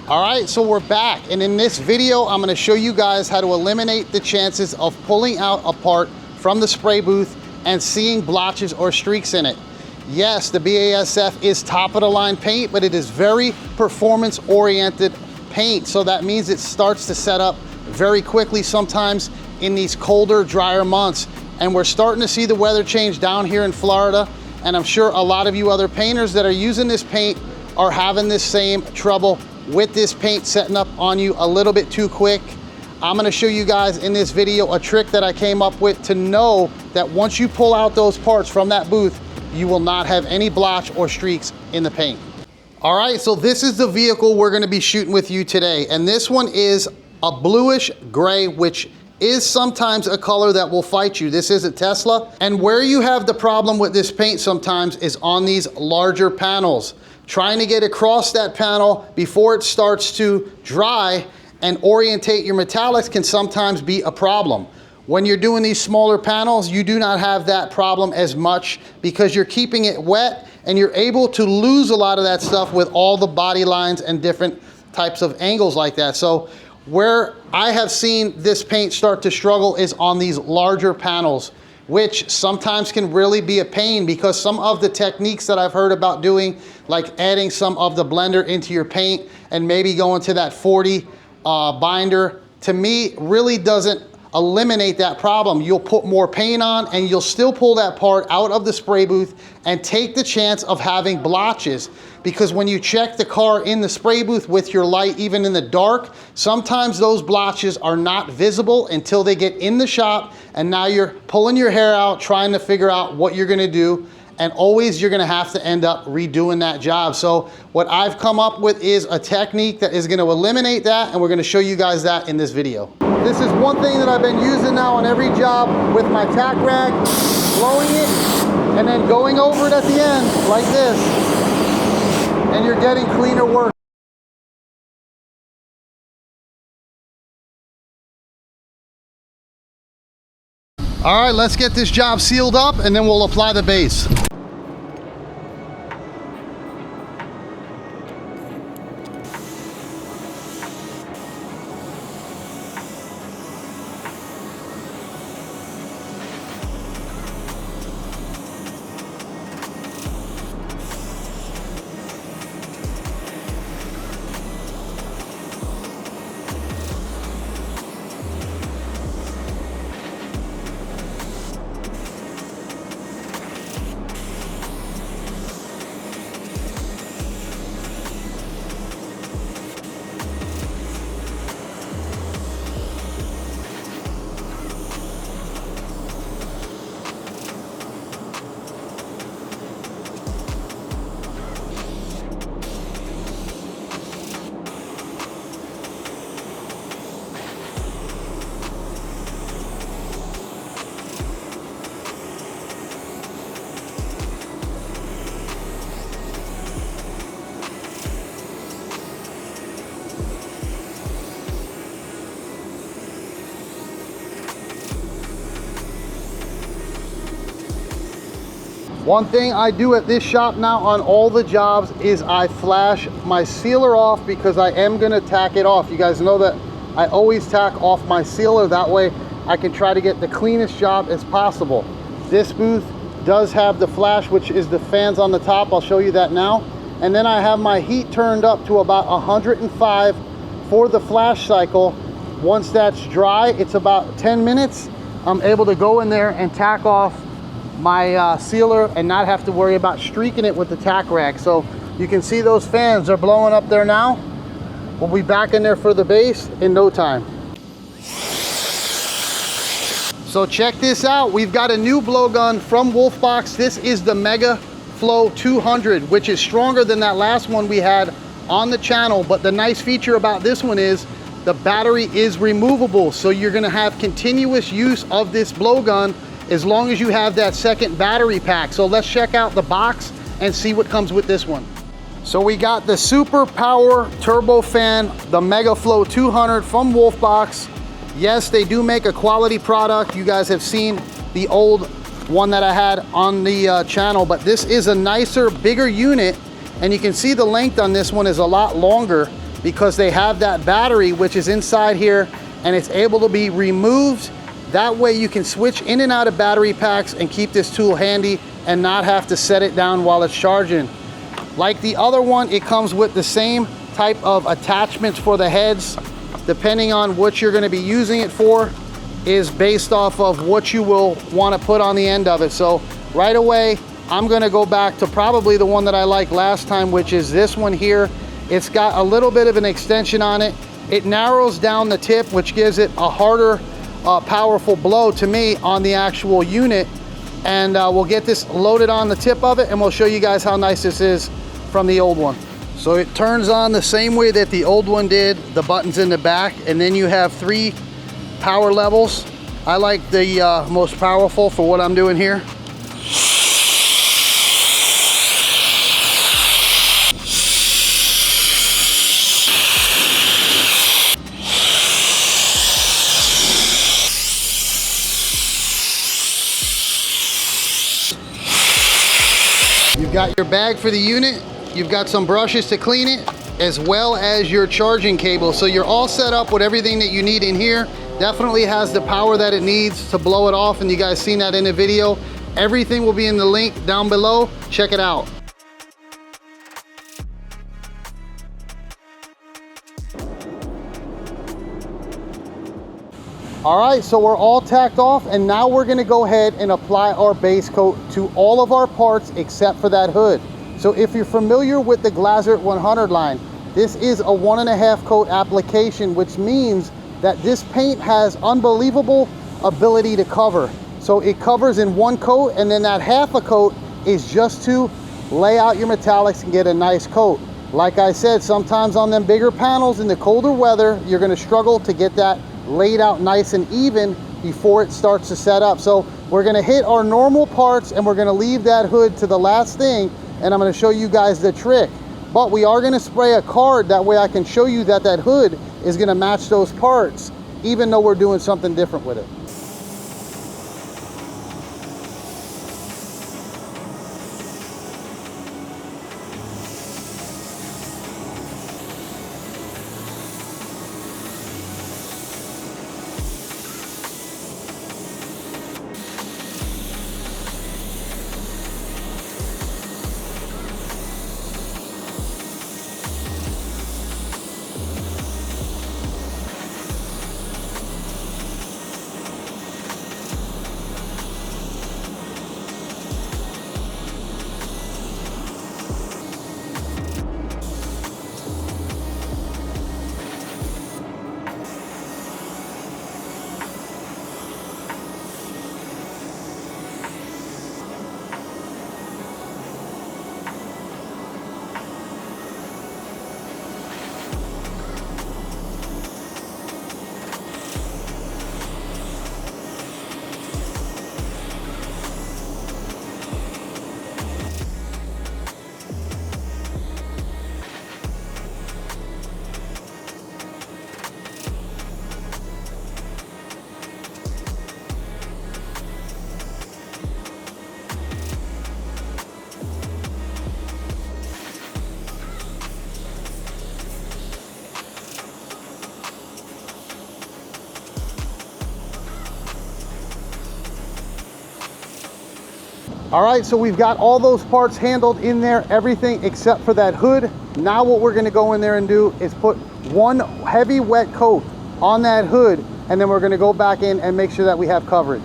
All right, so we're back, and in this video, I'm gonna show you guys how to eliminate the chances of pulling out a part from the spray booth and seeing blotches or streaks in it. Yes, the BASF is top of the line paint, but it is very performance oriented paint. So that means it starts to set up very quickly sometimes in these colder, drier months. And we're starting to see the weather change down here in Florida. And I'm sure a lot of you other painters that are using this paint are having this same trouble with this paint setting up on you a little bit too quick. I'm gonna show you guys in this video a trick that I came up with to know that once you pull out those parts from that booth, you will not have any blotch or streaks in the paint. All right, so this is the vehicle we're gonna be shooting with you today. And this one is a bluish gray, which is sometimes a color that will fight you. This is a Tesla. And where you have the problem with this paint sometimes is on these larger panels. Trying to get across that panel before it starts to dry and orientate your metallics can sometimes be a problem. When you're doing these smaller panels, you do not have that problem as much because you're keeping it wet and you're able to lose a lot of that stuff with all the body lines and different types of angles like that. So where I have seen this paint start to struggle is on these larger panels, which sometimes can really be a pain because some of the techniques that I've heard about doing, like adding some of the blender into your paint and maybe going to that 40 binder, to me really doesn't eliminate that problem. You'll put more paint on and you'll still pull that part out of the spray booth and take the chance of having blotches. Because when you check the car in the spray booth with your light, even in the dark, sometimes those blotches are not visible until they get in the shop, and now you're pulling your hair out trying to figure out what you're gonna do, and always you're gonna have to end up redoing that job. So what I've come up with is a technique that is gonna eliminate that, and we're gonna show you guys that in this video. This is one thing that I've been using now on every job with my tack rag, blowing it, and then going over it at the end like this, and you're getting cleaner work. All right, let's get this job sealed up and then we'll apply the base. One thing I do at this shop now on all the jobs is I flash my sealer off because I am gonna tack it off. You guys know that I always tack off my sealer. That way I can try to get the cleanest job as possible. This booth does have the flash, which is the fans on the top. I'll show you that now. And then I have my heat turned up to about 105 for the flash cycle. Once that's dry, it's about 10 minutes. I'm able to go in there and tack off my sealer and not have to worry about streaking it with the tack rag. So you can see those fans are blowing up there now. We'll be back in there for the base in no time. So check this out. We've got a new blowgun from Wolfbox. This is the Mega Flow 200, which is stronger than that last one we had on the channel. But the nice feature about this one is the battery is removable. So you're gonna have continuous use of this blowgun as long as you have that second battery pack. So let's check out the box and see what comes with this one. So we got the Super Power Turbo Fan, the Mega Flow 200 from Wolfbox. Yes, they do make a quality product. You guys have seen the old one that I had on the channel, but this is a nicer, bigger unit, and you can see the length on this one is a lot longer. because they have that battery which is inside here, and it's able to be removed. That way you can switch in and out of battery packs and keep this tool handy and not have to set it down while it's charging. Like the other one, it comes with the same type of attachments for the heads. Depending on what you're going to be using it for is based off of what you will want to put on the end of it. So right away, I'm going to go back to probably the one that I liked last time, which is this one here. It's got a little bit of an extension on it. It narrows down the tip, which gives it a harder, powerful blow to me on the actual unit. And we'll get this loaded on the tip of it, and we'll show you guys how nice this is from the old one. So it turns on the same way that the old one did, the buttons in the back, and then you have 3 power levels. I like the most powerful for what I'm doing here. You've got your bag for the unit. You've got some brushes to clean it, as well as your charging cable. So you're all set up with everything that you need in here. Definitely has the power that it needs to blow it off, and you guys seen that in the video. Everything will be in the link down below. Check it out. All right, so we're all tacked off, and now we're gonna go ahead and apply our base coat to all of our parts except for that hood. So if you're familiar with the Glasurit 100 line, this is a 1.5 coat application, which means that this paint has unbelievable ability to cover. So it covers in 1 coat, and then that half a coat is just to lay out your metallics and get a nice coat. Like I said, sometimes on them bigger panels in the colder weather, you're gonna struggle to get that laid out nice and even before it starts to set up. So we're gonna hit our normal parts, and we're gonna leave that hood to the last thing, and I'm gonna show you guys the trick. But we are gonna spray a card, that way I can show you that that hood is gonna match those parts, even though we're doing something different with it. All right, so we've got all those parts handled in there, everything except for that hood. Now what we're gonna go in there and do is put 1 heavy wet coat on that hood, and then we're gonna go back in and make sure that we have coverage.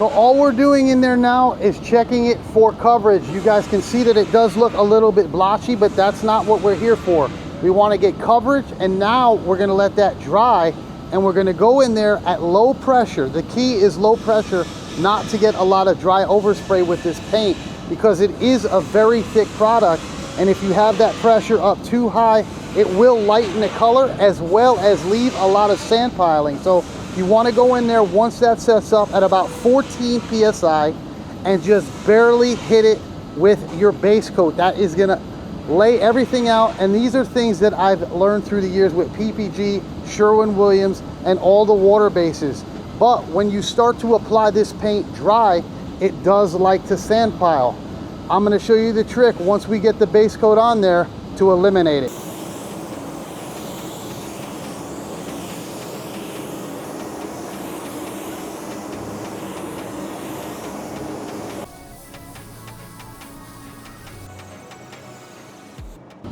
So all we're doing in there now is checking it for coverage. You guys can see that it does look a little bit blotchy, but that's not what we're here for. We want to get coverage, and now we're going to let that dry, and we're going to go in there at low pressure. The key is low pressure, not to get a lot of dry overspray with this paint, because it is a very thick product, and if you have that pressure up too high, it will lighten the color as well as leave a lot of sand piling. So you want to go in there once that sets up at about 14 psi and just barely hit it with your base coat. That is going to lay everything out, and these are things that I've learned through the years with PPG, Sherwin-Williams, and all the water bases. But when you start to apply this paint dry, it does like to sand pile. I'm going to show you the trick once we get the base coat on there to eliminate it.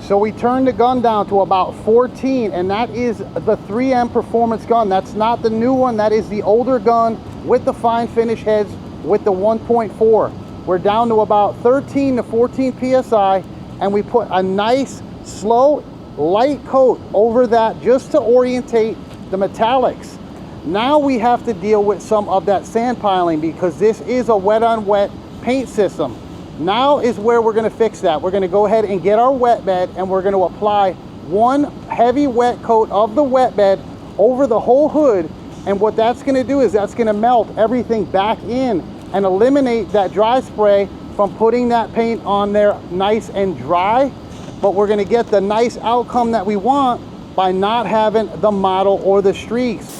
So we turned the gun down to about 14, and that is the 3M performance gun. That's not the new one, that is the older gun with the fine finish heads with the 1.4. We're down to about 13 to 14 psi, and we put a nice slow light coat over that just to orientate the metallics. Now we have to deal with some of that sand piling, because this is a wet on wet paint system. Now is where we're going to fix that. We're going to go ahead and get our wet bed, and we're going to apply one heavy wet coat of the wet bed over the whole hood. And what that's going to do is that's going to melt everything back in and eliminate that dry spray from putting that paint on there nice and dry. But we're going to get the nice outcome that we want by not having the mottle or the streaks.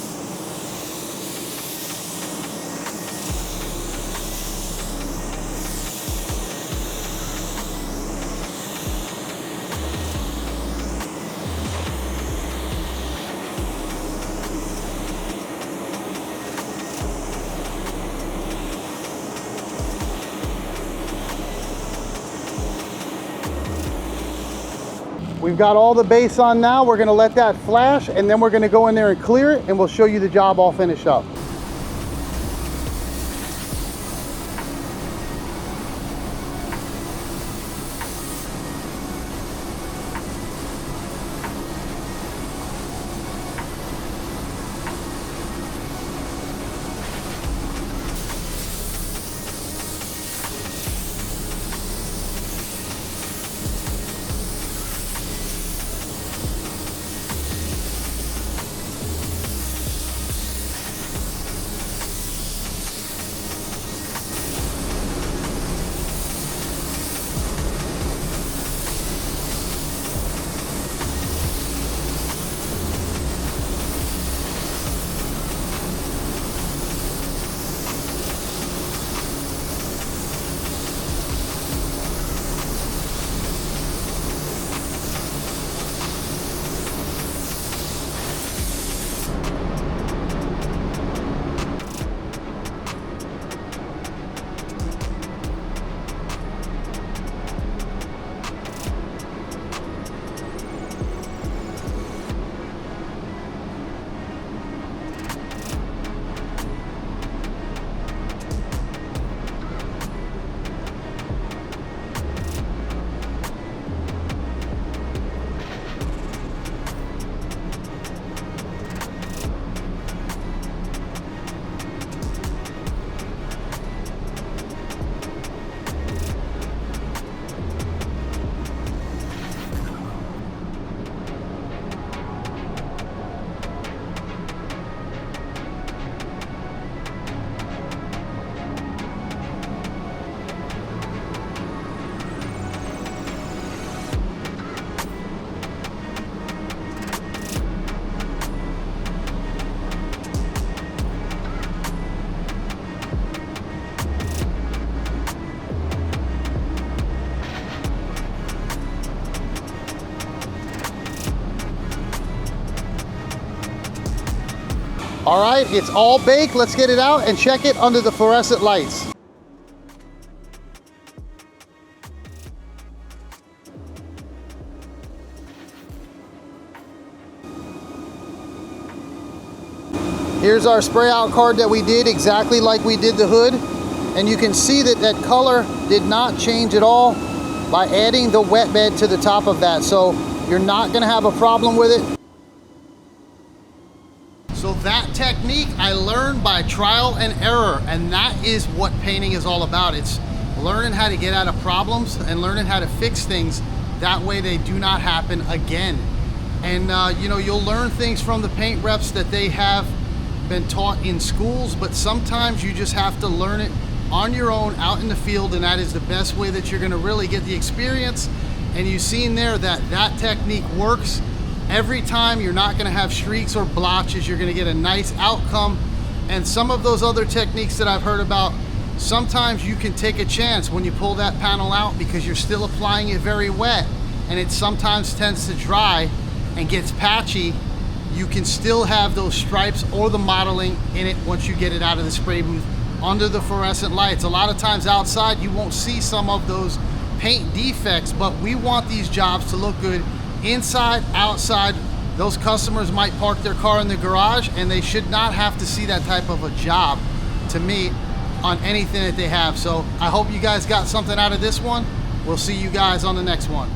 We've got all the base on now. We're gonna let that flash, and then we're gonna go in there and clear it, and we'll show you the job all finished up. All right, it's all baked. Let's get it out and check it under the fluorescent lights. Here's our spray out card that we did exactly like we did the hood. And you can see that that color did not change at all by adding the wet bed to the top of that. So you're not gonna have a problem with it. So that technique I learned by trial and error, and that is what painting is all about. It's learning how to get out of problems and learning how to fix things. That way they do not happen again. And you know, you'll learn things from the paint reps that they have been taught in schools, but sometimes you just have to learn it on your own out in the field, and that is the best way that you're gonna really get the experience. And you've seen there that that technique works every time. You're not gonna have streaks or blotches. You're gonna get a nice outcome. And some of those other techniques that I've heard about, sometimes you can take a chance when you pull that panel out because you're still applying it very wet, and it sometimes tends to dry and gets patchy. You can still have those stripes or the mottling in it once you get it out of the spray booth under the fluorescent lights. A lot of times outside you won't see some of those paint defects, but we want these jobs to look good inside, outside. Those customers might park their car in the garage and they should not have to see that type of a job, to me, on anything that they have. So I hope you guys got something out of this one. We'll see you guys on the next one.